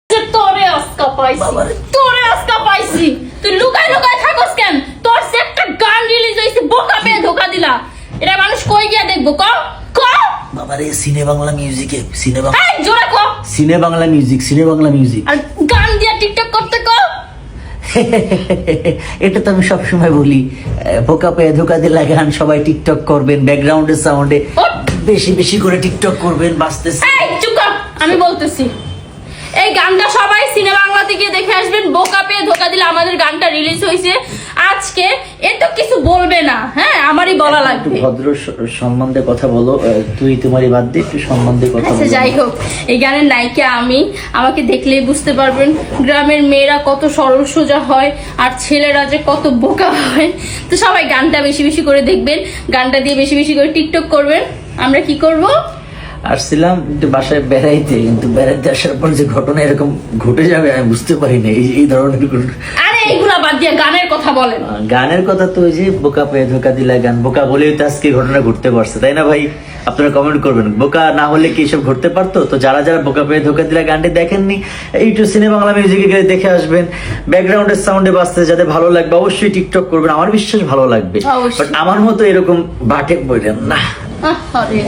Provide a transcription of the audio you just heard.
তোরে আজকা পাইছি, তোরে আজকা পাইছি। তুই লুকাই লুকাই থাকস কেন? তোর সে একটা গান রিলিজ হইছে, বোকা পেয়ে ধোকা দিলা। এটা মানুষ কই গিয়া দেখবো? ক ক বাবারে সিনে বাংলা মিউজিকে, সিনে বাংলা, এই জোরে ক। সিনে বাংলা মিউজিক, সিনে বাংলা মিউজিক। আর গান দিয়া টিকটক করতে ক। এটা তো আমি সবসময় বলি, বোকা পেয়ে ধোকা দিলা গান সবাই টিকটক করবেন, ব্যাকগ্রাউন্ডের সাউন্ডে বেশি বেশি করে টিকটক করবেন, বাঁচতেছে। এই চুপ কর, আমি বলতেছি। এই গানটা সবাই সিনেমা বাংলা থেকে দেখে আসবেন। বোকা পেয়ে ধোকা দিলে আমাদের গানটা রিলিজ হয়েছে আজকে। এ তো কিছু বলবে না, হ্যাঁ আমারই বলা একটু লাগবে। ভদ্র সম্মান দিয়ে কথা বলো, তুই তোমারই বাদ দিয়ে একটু সম্মান দিয়ে কথা আচ্ছা বলো। যাই হোক, এই গানের নায়িকা আমি। আমাকে দেখলেই বুঝতে পারবেন গ্রামের মেয়েরা কত সরল সোজা হয় আর ছেলেরা যে কত বোকা হয়। তো সবাই গানটা বেশি বেশি করে দেখবেন, গানটা দিয়ে বেশি বেশি করে টিকটক করবেন। আমরা কি করব? আসছিলাম একটু বাসায় বেড়াইতে, কিন্তু বেড়াইতে আসার পর যে ঘটনা এরকম ঘটে যাবে আমি বুঝতে পারি না। এই ধরনের আরে এইগুলা বাদ দিয়ে গানের কথা বলেন। গানের কথা তো ওই যে বোকা পেয়ে ধোকা দিলা গান, বোকা বলেই তো আজকে ঘটনা ঘটতে পারছে, তাই না ভাই? আপনারা কমেন্ট করবেন, বোকা না হলে কি এসব ঘটতে পারতো? তো যারা যারা বোকা পেয়ে ধোকা দিলা গানটি দেখেননি, ইউটিউব সিনে বাংলা মিউজিকে গিয়ে দেখে আসবেন। ব্যাকগ্রাউন্ডের সাউন্ডে বাজতে যাতে ভালো লাগবে, অবশ্যই টিকটক করবেন, আমার বিশ্বাস ভালো লাগবে। অবশ্যই। বাট আমার মতো এরকম বাটে বললেন না। আরে